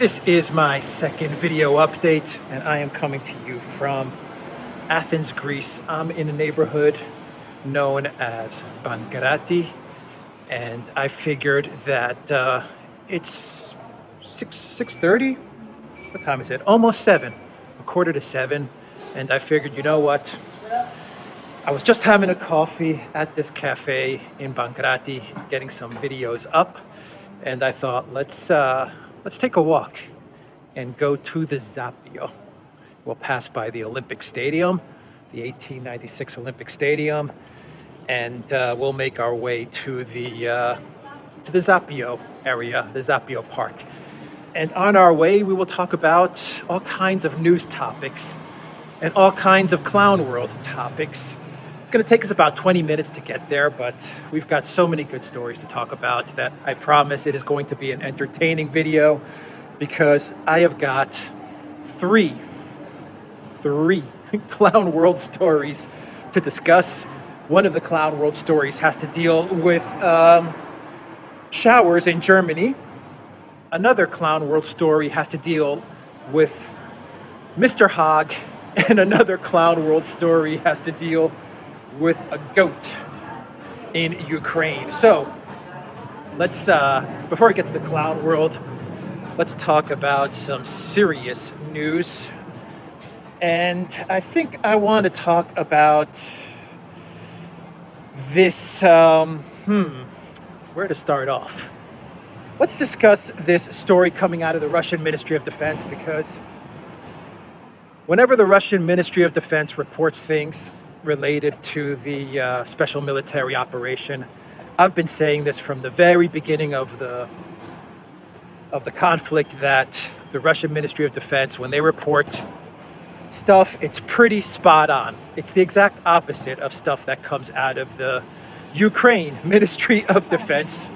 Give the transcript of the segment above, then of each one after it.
This is my second video update, and I am coming to you from Athens, Greece. I'm in a neighborhood known as Bangarati, and I figured that it's 6:30. What time is it? Almost 7, a quarter to 7. And I figured, you know what? I was just having a coffee at this cafe in Bangarati, getting some videos up, and I thought, let's take a walk and go to the Zapio. We'll pass by the Olympic Stadium, the 1896 Olympic Stadium, and we'll make our way to the Zapio area, the Zapio Park. And on our way, we will talk about all kinds of news topics and all kinds of clown world topics. It's going to take us about 20 minutes to get there, but we've got so many good stories to talk about that I promise it is going to be an entertaining video, because I have got three clown world stories to discuss. One of the clown world stories has to deal with showers in Germany. Another clown world story has to deal with Mr. Hogg, and another clown world story has to deal with a goat in Ukraine. So let's, before we get to the clown world, let's talk about some serious news. And I think I want to talk about this, where to start off? Let's discuss this story coming out of the Russian Ministry of Defense, because whenever the Russian Ministry of Defense reports things related to the special military operation, I've been saying this from the very beginning of the conflict, that the Russian Ministry of Defense, when they report stuff, it's pretty spot on. It's the exact opposite of stuff that comes out of the Ukraine Ministry of Defense.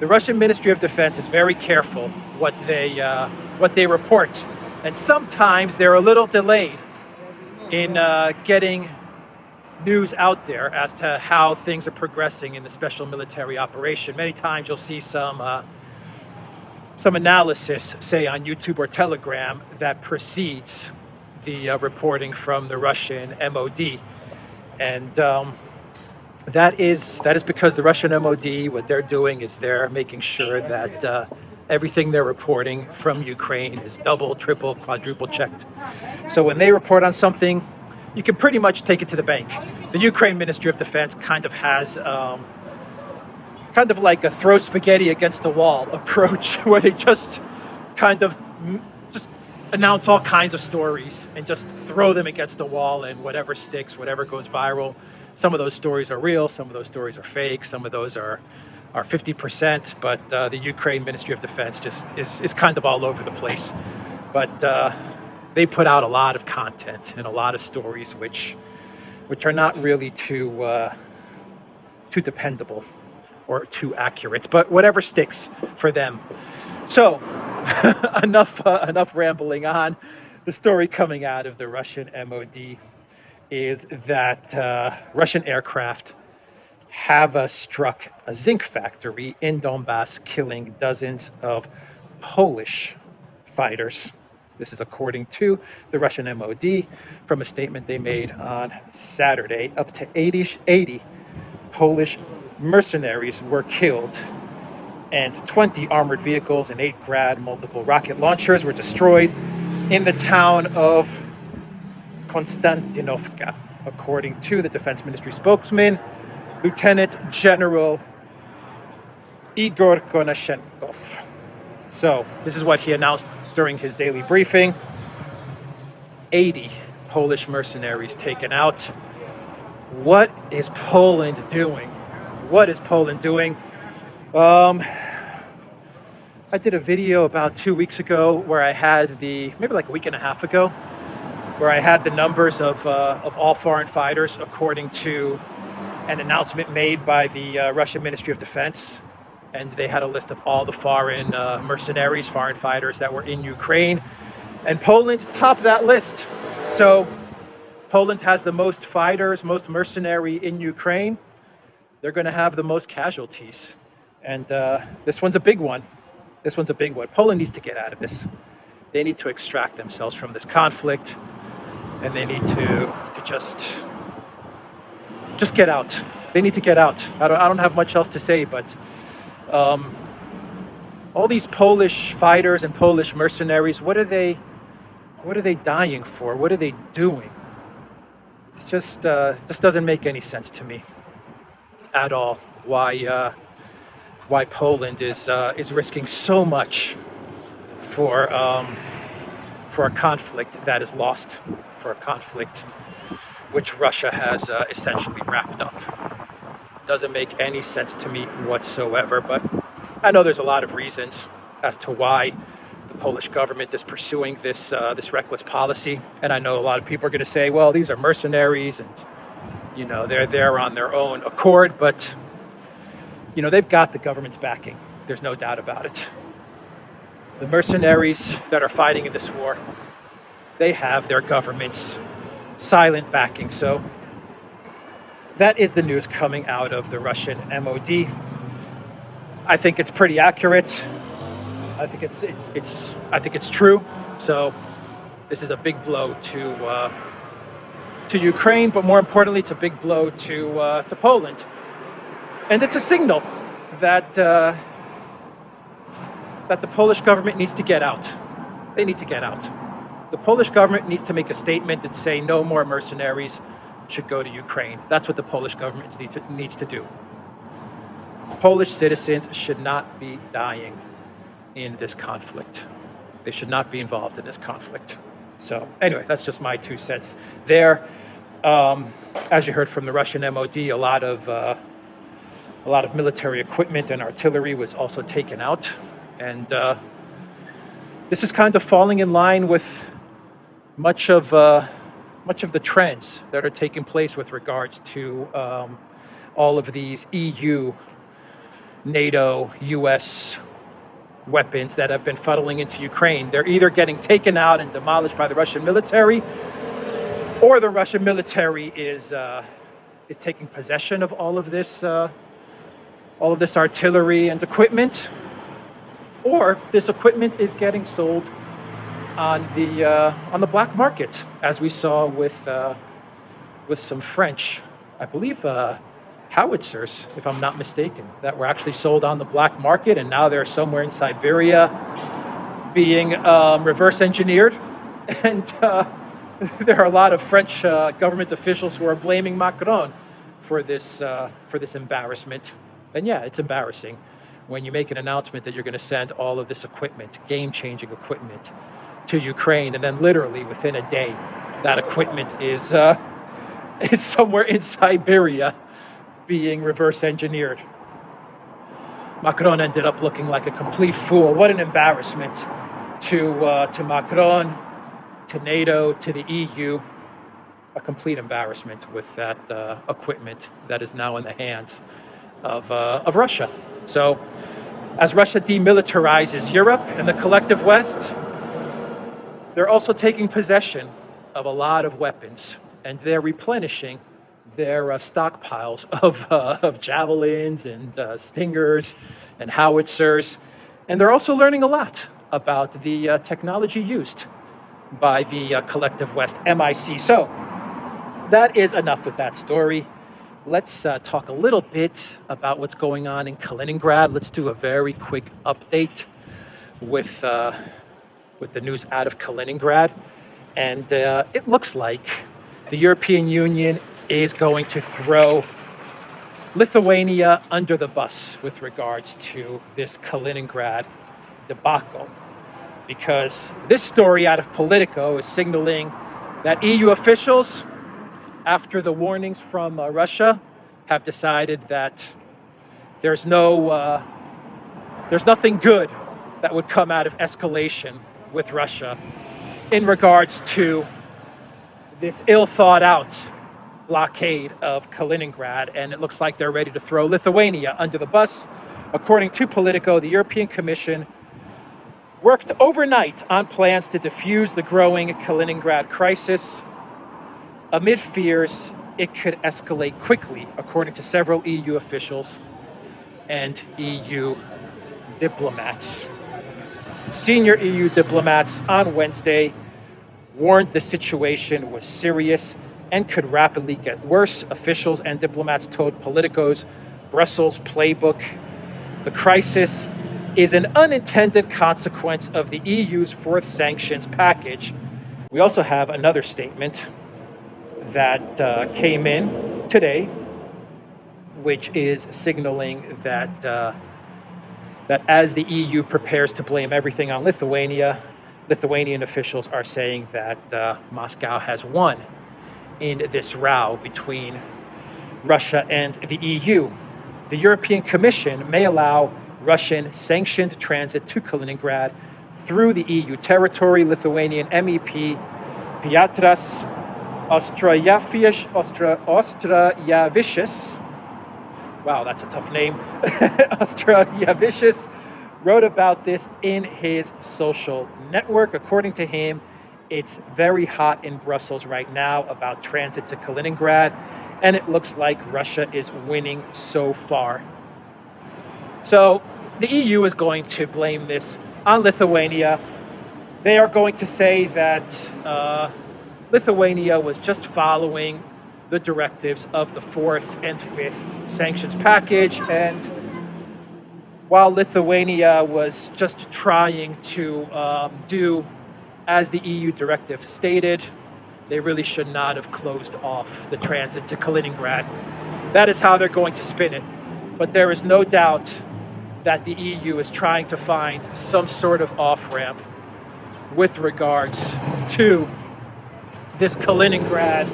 The Russian Ministry of Defense is very careful what they report, and sometimes they're a little delayed in getting news out there as to how things are progressing in the special military operation. Many times you'll see some analysis, say on YouTube or Telegram, that precedes the reporting from the Russian MOD, and that is because the Russian MOD, what they're doing is they're making sure that everything they're reporting from Ukraine is double, triple, quadruple checked. So when they report on something, you can pretty much take it to the bank. The Ukraine Ministry of Defense kind of has kind of like a throw spaghetti against the wall approach, where they just kind of just announce all kinds of stories and just throw them against the wall, and whatever sticks, whatever goes viral. Some of those stories are real, some of those stories are fake, some of those are 50%, but the Ukraine Ministry of Defense just is kind of all over the place. But they put out a lot of content and a lot of stories which are not really too dependable or too accurate, but whatever sticks for them. So enough rambling on. The story coming out of the Russian MOD is that Russian aircraft have struck a zinc factory in Donbass, killing dozens of Polish fighters. This is according to the Russian MOD from a statement they made on Saturday. Up to 80 Polish mercenaries were killed, and 20 armored vehicles and 8 Grad multiple rocket launchers were destroyed in the town of Konstantinovka, according to the Defense Ministry spokesman, Lieutenant General Igor Konashenkov. So this is what he announced during his daily briefing. 80 Polish mercenaries taken out. What is Poland doing? What is Poland doing? I did a video about 2 weeks ago where I had maybe like a week and a half ago, where I had the numbers of all foreign fighters according to an announcement made by the Russian Ministry of Defense. And they had a list of all the foreign mercenaries, foreign fighters that were in Ukraine. And Poland topped that list. So Poland has the most fighters, most mercenary in Ukraine. They're going to have the most casualties. And this one's a big one. This one's a big one. Poland needs to get out of this. They need to extract themselves from this conflict, and they need to just get out. They need to get out. I don't have much else to say, but all these Polish fighters and Polish mercenaries, what are they dying for? What are they doing? It's just doesn't make any sense to me at all. Why Poland is risking so much for a conflict that is lost, for a conflict which Russia has essentially wrapped up. Doesn't make any sense to me whatsoever, but I know there's a lot of reasons as to why the Polish government is pursuing this reckless policy. And I know a lot of people are going to say, well, these are mercenaries and, you know, they're there on their own accord, but, you know, they've got the government's backing. There's no doubt about it. The mercenaries that are fighting in this war, they have their government's silent backing. So that is the news coming out of the Russian MOD. I think it's pretty accurate. I think it's true. So this is a big blow to Ukraine, but more importantly, it's a big blow to Poland, and it's a signal that the Polish government needs to get out. They need to get out. The Polish government needs to make a statement and say no more mercenaries should go to Ukraine. That's what the Polish government needs to do. Polish citizens should not be dying in this conflict. They should not be involved in this conflict. So anyway, that's just my 2 cents there. As you heard from the Russian MOD, a lot of military equipment and artillery was also taken out, and this is kind of falling in line with much of the trends that are taking place with regards to all of these EU, NATO, US weapons that have been funneling into Ukraine. They're either getting taken out and demolished by the Russian military, or the Russian military is taking possession of all of this artillery and equipment, or this equipment is getting sold on the black market, as we saw with some French, I believe, howitzers, if I'm not mistaken, that were actually sold on the black market, and now they're somewhere in Siberia being reverse engineered. And there are a lot of French government officials who are blaming Macron for this embarrassment. And yeah, it's embarrassing when you make an announcement that you're going to send all of this equipment, game-changing equipment, to Ukraine, and then literally within a day, that equipment is somewhere in Siberia being reverse engineered. Macron ended up looking like a complete fool. What an embarrassment to Macron, to NATO, to the EU. A complete embarrassment with that equipment that is now in the hands of Russia. So, as Russia demilitarizes Europe and the collective West, they're also taking possession of a lot of weapons, and they're replenishing their stockpiles of javelins and stingers and howitzers. And they're also learning a lot about the technology used by the collective West, MIC. So that is enough with that story. Let's talk a little bit about what's going on in Kaliningrad. Let's do a very quick update with the news out of Kaliningrad. And it looks like the European Union is going to throw Lithuania under the bus with regards to this Kaliningrad debacle. Because this story out of Politico is signaling that EU officials, after the warnings from Russia, have decided that there's nothing good that would come out of escalation with Russia in regards to this ill-thought-out blockade of Kaliningrad, and it looks like they're ready to throw Lithuania under the bus. According to Politico, the European Commission worked overnight on plans to defuse the growing Kaliningrad crisis amid fears it could escalate quickly, according to several EU officials and EU diplomats. Senior EU diplomats on Wednesday warned the situation was serious and could rapidly get worse. Officials and diplomats told Politico's Brussels playbook. The crisis is an unintended consequence of the EU's fourth sanctions package. We also have another statement that came in today, which is signaling that that as the EU prepares to blame everything on Lithuania, Lithuanian officials are saying that Moscow has won in this row between Russia and the EU. The European Commission may allow Russian sanctioned transit to Kaliningrad through the EU territory. Lithuanian MEP Piotras Austrayavicius, wow, that's a tough name, Austrayavicius wrote about this in his social network. According to him, it's very hot in Brussels right now about transit to Kaliningrad, and it looks like Russia is winning so far. So the EU is going to blame this on Lithuania. They are going to say that Lithuania was just following the directives of the fourth and fifth sanctions package, and while Lithuania was just trying to do as the EU directive stated, they really should not have closed off the transit to Kaliningrad. That is how they're going to spin it. But there is no doubt that the EU is trying to find some sort of off-ramp with regards to this Kaliningrad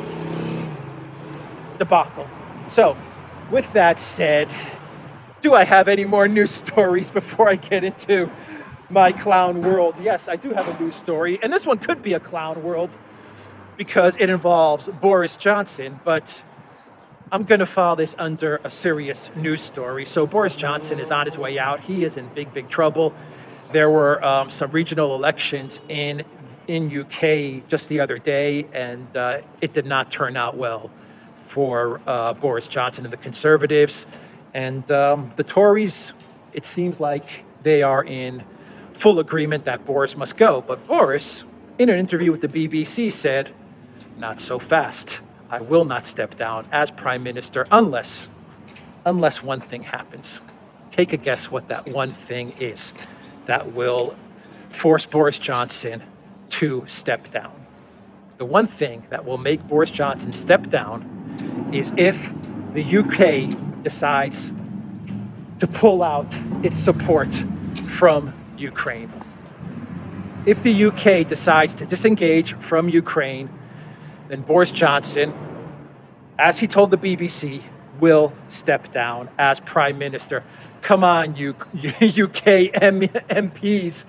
debacle. So, with that said, do I have any more news stories before I get into my clown world? Yes, I do have a news story, and this one could be a clown world because it involves Boris Johnson, but I'm going to file this under a serious news story. So Boris Johnson is on his way out. He is in big trouble. There were some regional elections in UK just the other day, and it did not turn out well for Boris Johnson and the Conservatives. And the Tories, it seems like they are in full agreement that Boris must go. But Boris, in an interview with the BBC, said, "Not so fast. I will not step down as Prime Minister unless one thing happens." Take a guess what that one thing is that will force Boris Johnson to step down. The one thing that will make Boris Johnson step down is if the UK decides to pull out its support from Ukraine. If the UK decides to disengage from Ukraine, then Boris Johnson, as he told the BBC, will step down as Prime Minister. Come on, UK MPs,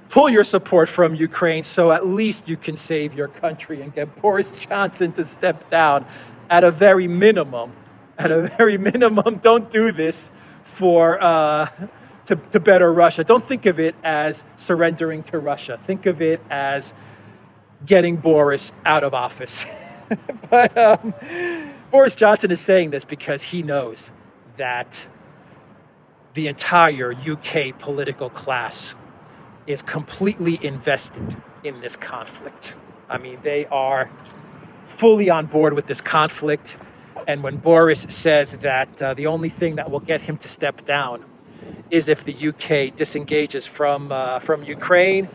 pull your support from Ukraine so at least you can save your country and get Boris Johnson to step down. At a very minimum, don't do this for to better Russia. Don't think of it as surrendering to Russia. Think of it as getting Boris out of office. But Boris Johnson is saying this because he knows that the entire UK political class is completely invested in this conflict. I mean, they are fully on board with this conflict. And when Boris says that the only thing that will get him to step down is if the UK disengages from Ukraine,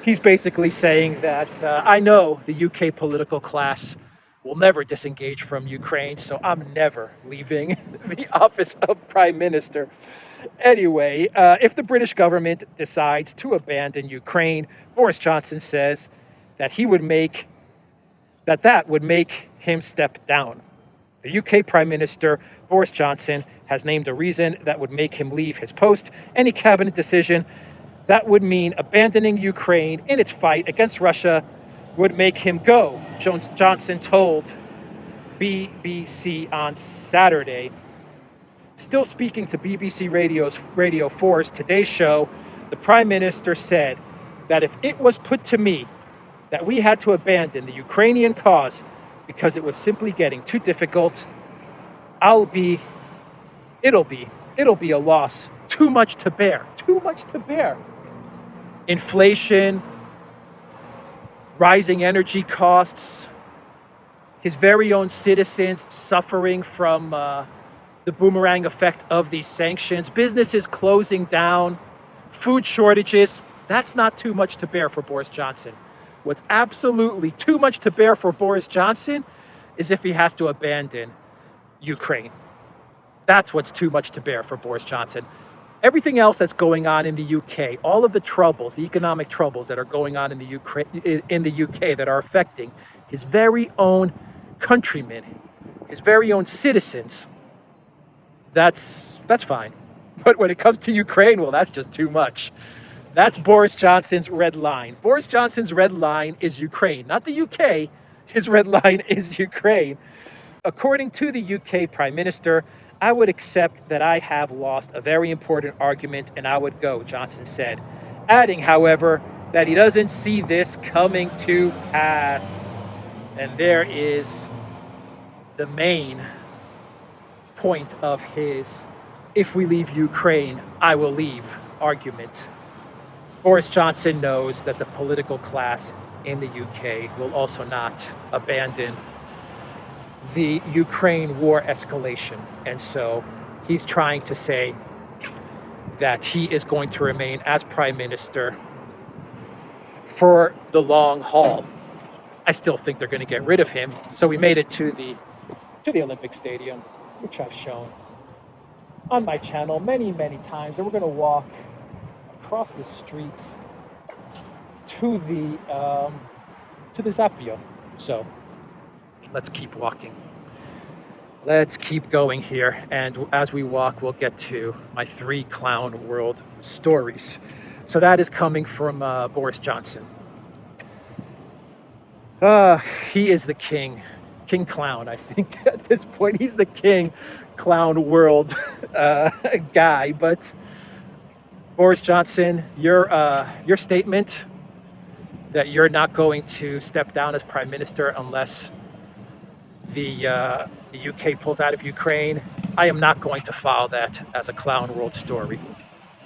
he's basically saying that I know the UK political class will never disengage from Ukraine, so I'm never leaving the office of Prime Minister. Anyway, if the British government decides to abandon Ukraine, Boris Johnson says that that would make him step down. The UK Prime Minister, Boris Johnson, has named a reason that would make him leave his post. Any cabinet decision that would mean abandoning Ukraine in its fight against Russia would make him go, Johnson told BBC on Saturday. Still speaking to BBC Radio 4's Today Show, the Prime Minister said that if it was put to me that we had to abandon the Ukrainian cause because it was simply getting too difficult, it'll be a loss. Too much to bear. inflation, rising energy costs, his very own citizens suffering from the boomerang effect of these sanctions, businesses closing down, food shortages. That's not too much to bear for Boris Johnson. What's absolutely too much to bear for Boris Johnson is if he has to abandon Ukraine. That's what's too much to bear for Boris Johnson. Everything else that's going on in the UK, all of the troubles, the economic troubles that are going on in the UK that are affecting his very own countrymen, his very own citizens, that's fine. But when it comes to Ukraine, well, that's just too much. That's Boris Johnson's red line. Boris Johnson's red line is Ukraine, not the UK. His red line is Ukraine. According to the UK Prime Minister, I would accept that I have lost a very important argument and I would go, Johnson said, adding, however, that he doesn't see this coming to pass. And there is the main point of his "if we leave Ukraine, I will leave" argument. Boris Johnson knows that the political class in the UK will also not abandon the Ukraine war escalation. And so he's trying to say that he is going to remain as prime minister for the long haul. I still think they're going to get rid of him. So we made it to the Olympic Stadium, which I've shown on my channel many, many times. And we're going to walk across the street to the Zapio. So let's keep walking. Let's keep going here. And as we walk, we'll get to my 3 clown world stories. So that is coming from Boris Johnson. He is the king clown. I think at this point, he's the king clown world guy. But Boris Johnson, your statement that you're not going to step down as prime minister unless the UK pulls out of Ukraine, I am not going to follow that as a clown world story.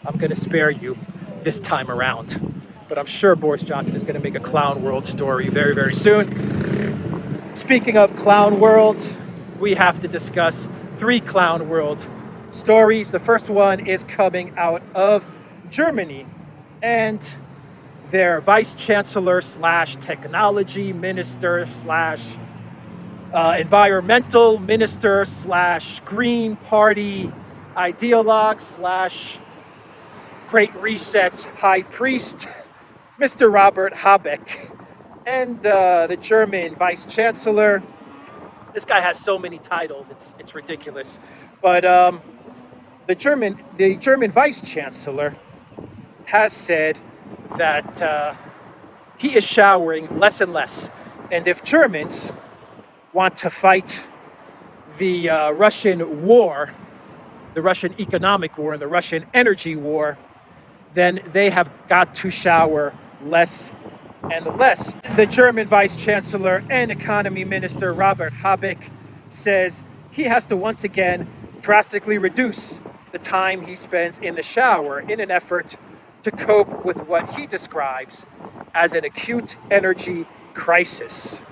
I'm going to spare you this time around. But I'm sure Boris Johnson is going to make a clown world story very, very soon. Speaking of clown world, we have to discuss 3 clown world stories. The first one is coming out of Germany, and their vice chancellor slash technology minister slash environmental minister slash Green Party ideologue slash Great Reset high priest, Mr. Robert Habeck, and the German vice chancellor. This guy has so many titles, it's ridiculous. But the German vice chancellor has said that he is showering less and less, and if Germans want to fight the Russian war, the Russian economic war and the Russian energy war, then they have got to shower less and less. The German Vice Chancellor and Economy Minister Robert Habeck says he has to once again drastically reduce the time he spends in the shower in an effort to cope with what he describes as an acute energy crisis.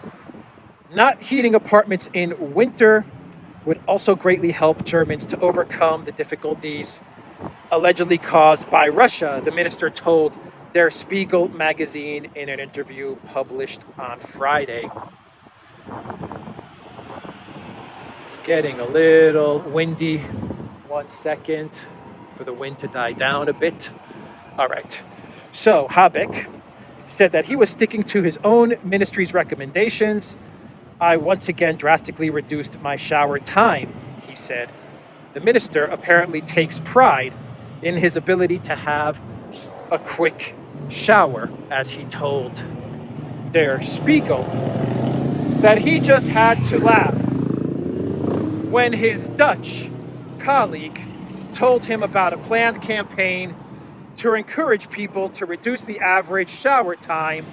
Not heating apartments in winter would also greatly help Germans to overcome the difficulties allegedly caused by Russia, the minister told Der Spiegel magazine in an interview published on Friday. It's getting a little windy. 1 second for the wind to die down a bit. All right. So Habeck said that he was sticking to his own ministry's recommendations. I once again drastically reduced my shower time, he said. The minister apparently takes pride in his ability to have a quick shower, as he told Der Spiegel that he just had to laugh when his Dutch colleague told him about a planned campaign to encourage people to reduce the average shower time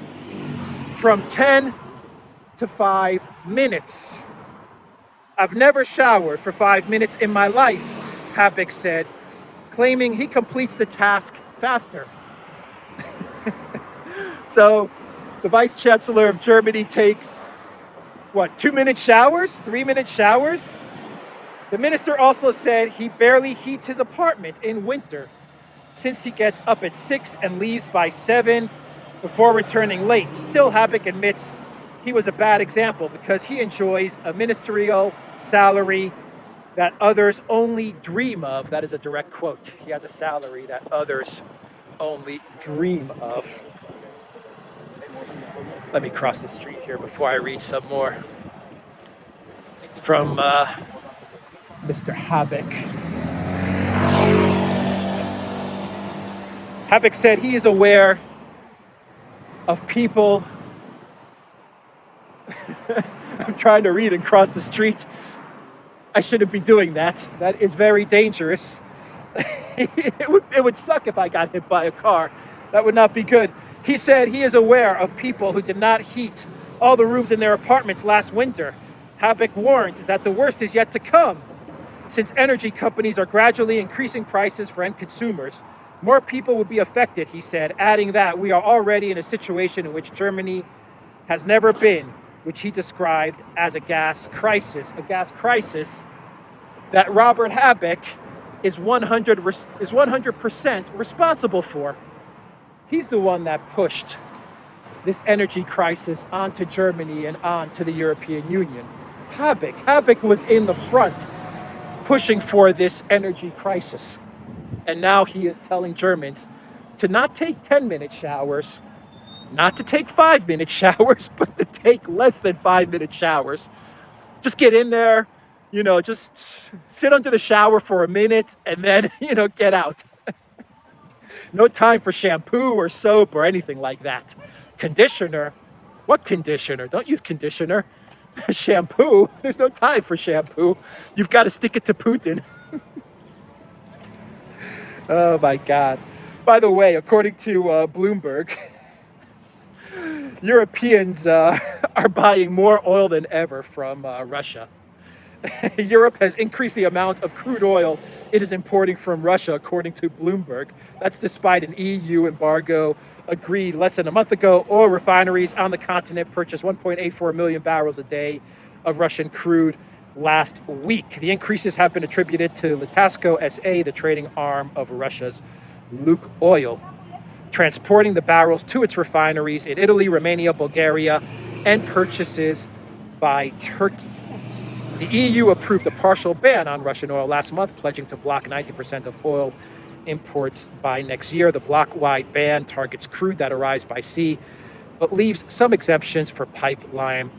from 10 to 5 minutes. I've never showered for 5 minutes in my life, Habeck said, claiming he completes the task faster. So the Vice Chancellor of Germany takes, what, 2-minute showers, 3-minute showers? The minister also said he barely heats his apartment in winter since he gets up at 6 and leaves by 7 before returning late. Still, Habeck admits he was a bad example because he enjoys a ministerial salary that others only dream of. That is a direct quote. He has a salary that others only dream of. Let me cross the street here before I read some more from Mr. Habeck. Habeck said he is aware of people. I'm trying to read and cross the street. I shouldn't be doing that. That is very dangerous. It would suck if I got hit by a car. That would not be good. He said he is aware of people who did not heat all the rooms in their apartments last winter. Habeck warned that the worst is yet to come, since energy companies are gradually increasing prices for end consumers. More people would be affected, he said, adding that we are already in a situation in which Germany has never been, which he described as a gas crisis that Robert Habeck is 100% responsible for. He's the one that pushed this energy crisis onto Germany and onto the European Union. Habeck was in the front pushing for this energy crisis. And now he is telling Germans to not take 10-minute showers, not to take 5-minute showers, but to take less than 5-minute showers. Just get in there, just sit under the shower for a minute and then, get out. No time for shampoo or soap or anything like that. Conditioner? What conditioner? Don't use conditioner. Shampoo? There's no time for shampoo. You've got to stick it to Putin. Oh my God. By the way, according to Bloomberg, Europeans are buying more oil than ever from Russia. Europe has increased the amount of crude oil it is importing from Russia, according to Bloomberg. That's despite an EU embargo agreed less than a month ago. Oil refineries on the continent purchased 1.84 million barrels a day of Russian crude last week. The increases have been attributed to Litasco SA, the trading arm of Russia's Lukoil, transporting the barrels to its refineries in Italy, Romania, Bulgaria, and purchases by Turkey. The EU approved a partial ban on Russian oil last month, pledging to block 90% of oil imports by next year. The block-wide ban targets crude that arrives by sea, but leaves some exemptions for pipeline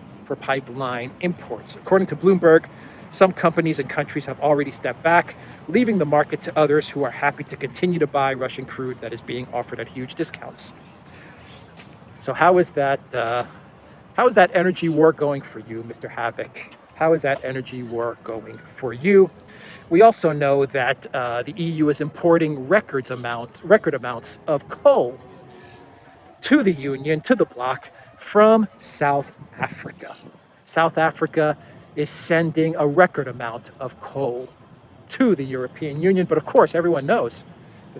imports. According to Bloomberg, some companies and countries have already stepped back, leaving the market to others who are happy to continue to buy Russian crude that is being offered at huge discounts. So how is that energy war going for you, Mr. Habeck? How is that energy war going for you? We also know that the EU is importing record amounts of coal to the Union, to the bloc, from South Africa. South Africa is sending a record amount of coal to the European Union. But of course, everyone knows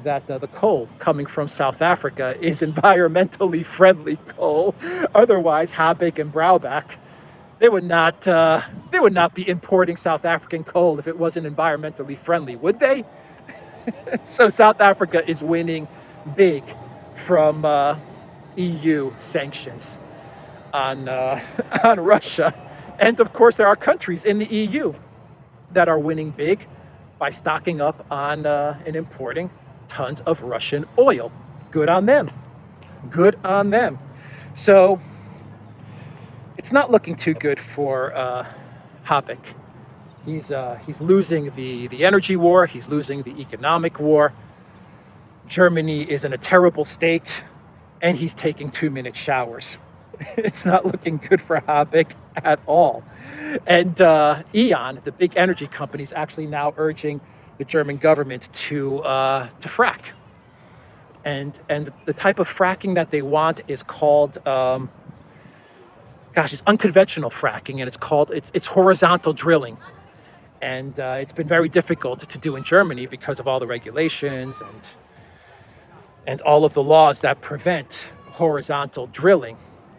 that the coal coming from South Africa is environmentally friendly coal. Otherwise, Habeck and Braubach, they would not be importing South African coal if it wasn't environmentally friendly, would they? So South Africa is winning big from EU sanctions on Russia. And of course, there are countries in the EU that are winning big by stocking up on and importing tons of Russian oil. Good on them. Good on them. So it's not looking too good for Habeck. He's losing the energy war. He's losing the economic war. Germany is in a terrible state, and he's taking 2-minute showers. It's not looking good for Habeck at all. And E.ON, the big energy company, is actually now urging the German government to frack. And the type of fracking that they want is called, it's unconventional fracking, and it's horizontal drilling. And it's been very difficult to do in Germany because of all the regulations and all of the laws that prevent horizontal drilling.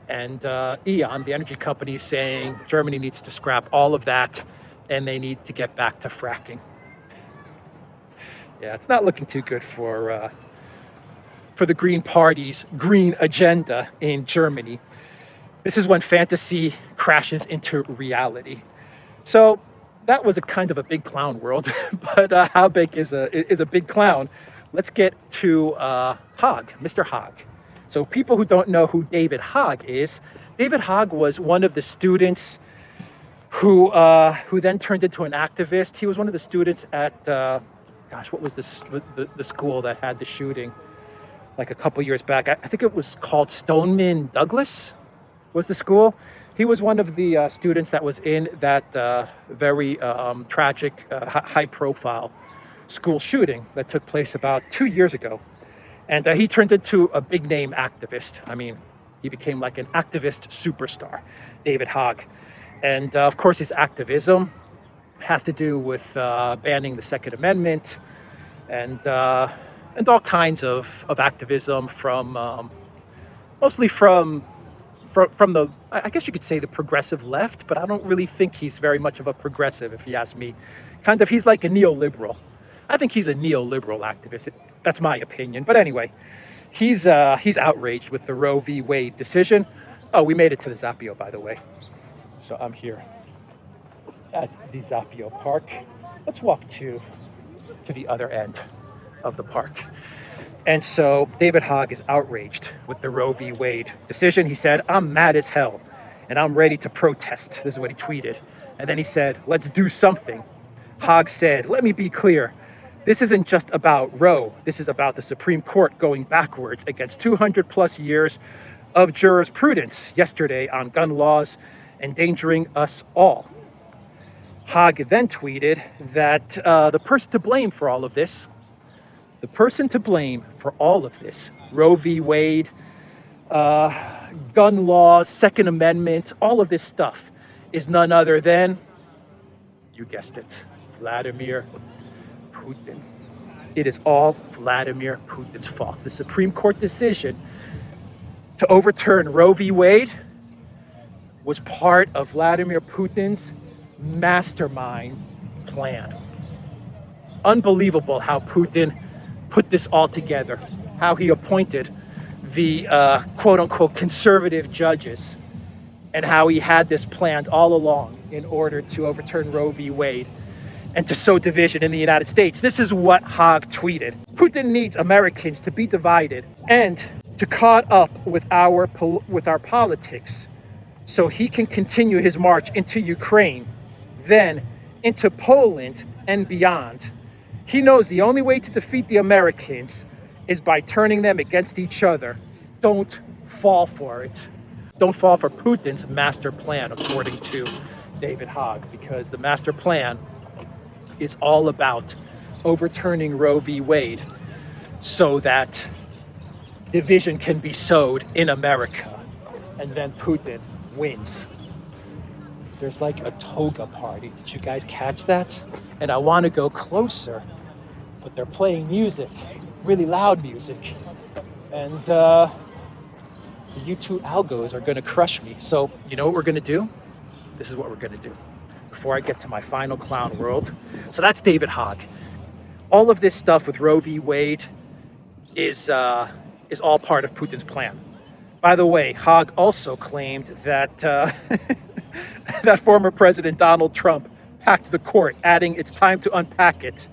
And E.ON, the energy company, is saying Germany needs to scrap all of that and they need to get back to fracking. Yeah, it's not looking too good for the Green Party's green agenda in Germany. This is when fantasy crashes into reality. So that was a kind of a big clown world, but how big is a big clown? Let's get to Hogg, Mr. Hogg. So people who don't know who David Hogg is, David Hogg was one of the students who then turned into an activist. He was one of the students at, what was the school that had the shooting like a couple years back? I think it was called Stoneman Douglas was the school. He was one of the students that was in that very tragic, high-profile school shooting that took place about 2 years ago. And he turned into a big-name activist. I mean, he became like an activist superstar, David Hogg. And of course, his activism has to do with banning the Second Amendment and all kinds of activism from mostly from the, I guess you could say, the progressive left, but I don't really think he's very much of a progressive, if you ask me. Kind of, he's like a neoliberal. I think he's a neoliberal activist. That's my opinion. But anyway, he's outraged with the Roe v. Wade decision. Oh, we made it to the Zapio, by the way. So I'm here at the Zapio Park. Let's walk to the other end of the park. And so David Hogg is outraged with the Roe v. Wade decision. He said, "I'm mad as hell and I'm ready to protest." This is what he tweeted. And then he said, "Let's do something." Hogg said, "Let me be clear. This isn't just about Roe. This is about the Supreme Court going backwards against 200 plus years of jurisprudence yesterday on gun laws, endangering us all." Hogg then tweeted that the person to blame for all of this, Roe v. Wade, gun laws, Second Amendment, all of this stuff is none other than, you guessed it, Vladimir Putin. It is all Vladimir Putin's fault. The Supreme Court decision to overturn Roe v. Wade was part of Vladimir Putin's mastermind plan. Unbelievable how Putin put this all together, how he appointed the quote-unquote conservative judges, and how he had this planned all along in order to overturn Roe v. Wade and to sow division in the United States. This is what Hogg tweeted. Putin needs Americans to be divided and to caught up with our politics so he can continue his march into Ukraine, then into Poland and beyond. He knows the only way to defeat the Americans is by turning them against each other. Don't fall for it. Don't fall for Putin's master plan, according to David Hogg, because the master plan is all about overturning Roe v. Wade so that division can be sowed in America, and then Putin wins. There's like a toga party. Did you guys catch that? And I want to go closer, but they're playing music, really loud music. And the YouTube algos are going to crush me. So you know what we're going to do? This is what we're going to do before I get to my final clown world. So that's David Hogg. All of this stuff with Roe v. Wade is all part of Putin's plan. By the way, Hogg also claimed that that former President Donald Trump packed the court, adding, "It's time to unpack it."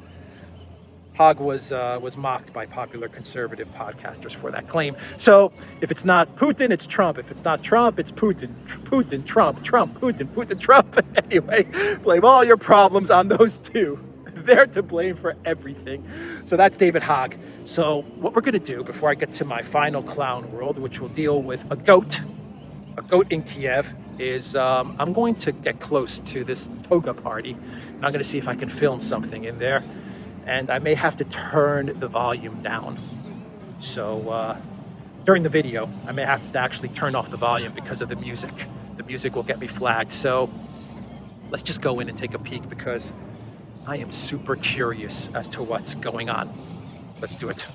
Hogg was mocked by popular conservative podcasters for that claim. So if it's not Putin, it's Trump. If it's not Trump, it's Putin. Putin, Trump, Trump, Putin, Putin, Trump. Anyway, blame all your problems on those two. They're to blame for everything. So that's David Hogg. So what we're going to do before I get to my final clown world, which will deal with a goat in Kiev, is I'm going to get close to this toga party, and I'm going to see if I can film something in there. And I may have to turn the volume down. So during the video, I may have to actually turn off the volume because of the music. The music will get me flagged. So let's just go in and take a peek because I am super curious as to what's going on. Let's do it.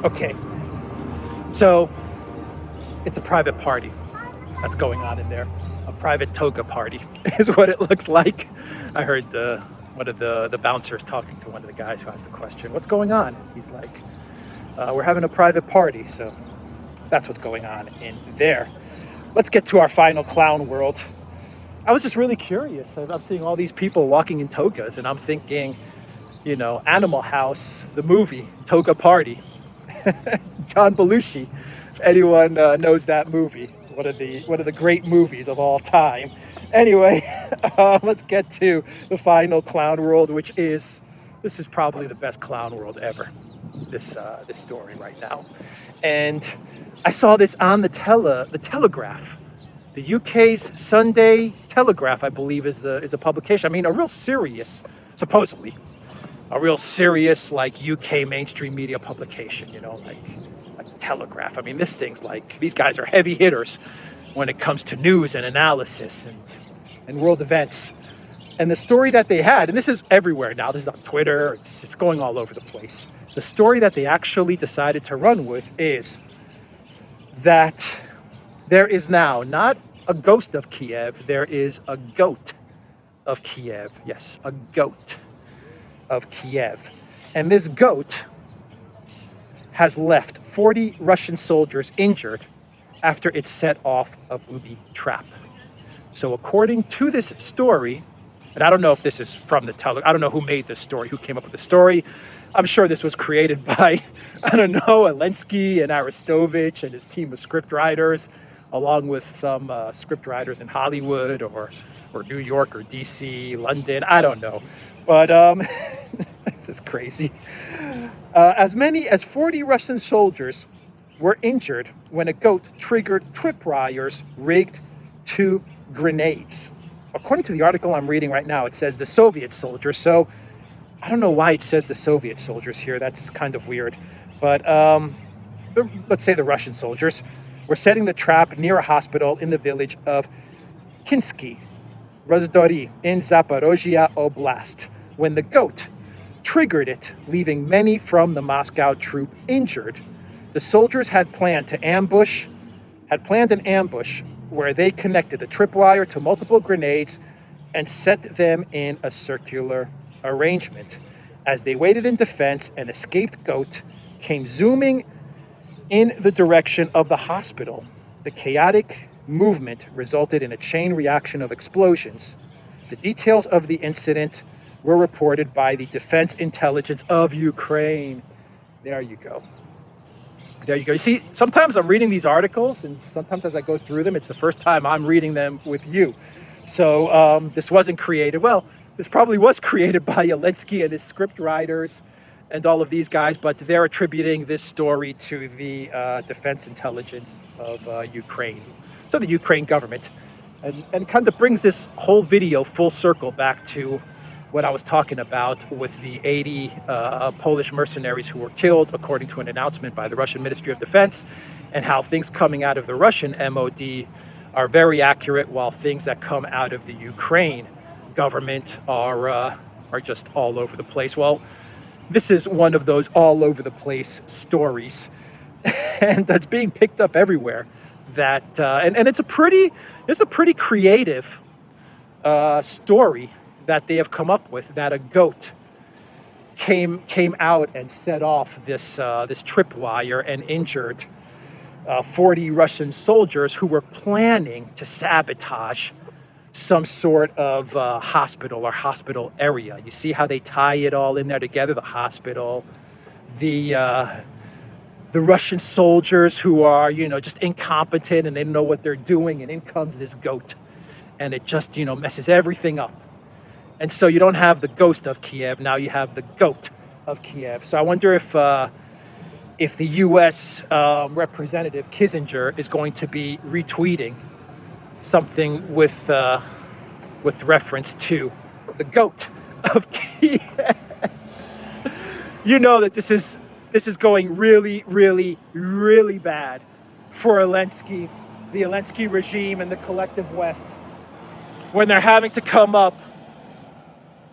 Okay, so it's a private party that's going on in there. A private toga party is what it looks like. I heard one of the bouncers talking to one of the guys who asked the question, "What's going on?" He's like, "We're having a private party." So that's what's going on in there. Let's get to our final clown world. I was just really curious. I'm seeing all these people walking in togas, and I'm thinking, you know, Animal House, the movie, toga party. John Belushi, if anyone knows that movie, one of the great movies of all time. Anyway, let's get to the final clown world, which is, this is probably the best clown world ever. This story right now, and I saw this on the Telegraph, the UK's Sunday Telegraph, I believe is a publication. I mean, a real serious, supposedly. A real serious, like, UK mainstream media publication, you know, like the Telegraph. I mean, this thing's like, these guys are heavy hitters when it comes to news and analysis and world events. And the story that they had, and this is everywhere now, this is on Twitter, it's going all over the place. The story that they actually decided to run with is that there is now not a ghost of Kiev, there is a goat of Kiev. Yes, a goat of Kiev. And this goat has left 40 Russian soldiers injured after it set off a booby trap. So according to this story, and I don't know if this is from the Telegraph, I don't know who made this story, who came up with the story. I'm sure this was created by, I don't know, Zelensky and Aristovich and his team of script writers, along with some script writers in Hollywood or New York or DC, London, I don't know. But this is crazy. As many as 40 Russian soldiers were injured when a goat triggered tripwires rigged to grenades. According to the article I'm reading right now, it says the Soviet soldiers. So I don't know why it says the Soviet soldiers here. That's kind of weird. But let's say the Russian soldiers were setting the trap near a hospital in the village of Kinsky, Rozdory in Zaporozhye Oblast, when the goat triggered it, leaving many from the Moscow troop injured. The soldiers had planned an ambush where they connected the tripwire to multiple grenades and set them in a circular arrangement. As they waited in defense, an escaped goat came zooming in the direction of the hospital. The chaotic movement resulted in a chain reaction of explosions. The details of the incident were reported by the Defense Intelligence of Ukraine. There you go. There you go. You see, sometimes I'm reading these articles, and sometimes as I go through them, it's the first time I'm reading them with you. So this wasn't created. Well, this probably was created by Zelensky and his script writers and all of these guys, but they're attributing this story to the Defense Intelligence of Ukraine. So the Ukraine government. And kind of brings this whole video full circle back to what I was talking about with the 80 Polish mercenaries who were killed, according to an announcement by the Russian Ministry of Defense, and how things coming out of the Russian MOD are very accurate, while things that come out of the Ukraine government are just all over the place. Well, this is one of those all over the place stories, and that's being picked up everywhere. That and it's a pretty creative story that they have come up with, that a goat came out and set off this tripwire and injured 40 Russian soldiers who were planning to sabotage some sort of hospital or hospital area. You see how they tie it all in there together, the hospital, the Russian soldiers who are, just incompetent and they don't know what they're doing. And in comes this goat, and it just, messes everything up. And so you don't have the ghost of Kiev. Now you have the goat of Kiev. So I wonder if the U.S. Representative Kissinger is going to be retweeting something with reference to the goat of Kiev. You know that this is going really, really, really bad for Zelensky, the Zelensky regime, and the collective West, when they're having to come up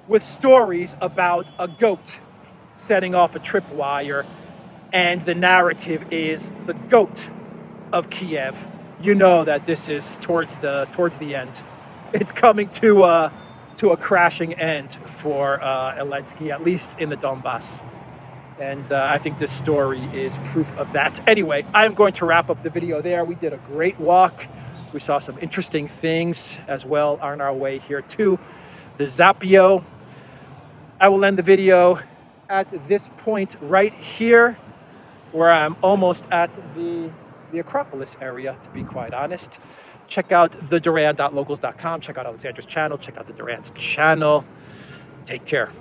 with stories about a goat setting off a tripwire, and the narrative is the goat of Kiev. You know that this is towards the end. It's coming to a crashing end for Zelensky, at least in the Donbass. And I think this story is proof of that. Anyway, I'm going to wrap up the video there. We did a great walk. We saw some interesting things as well on our way here to the Zapio. I will end the video at this point right here, where I'm almost at the Acropolis area, to be quite honest. Check out the Duran.locals.com. Check out Alexandra's channel. Check out the Duran's channel. Take care.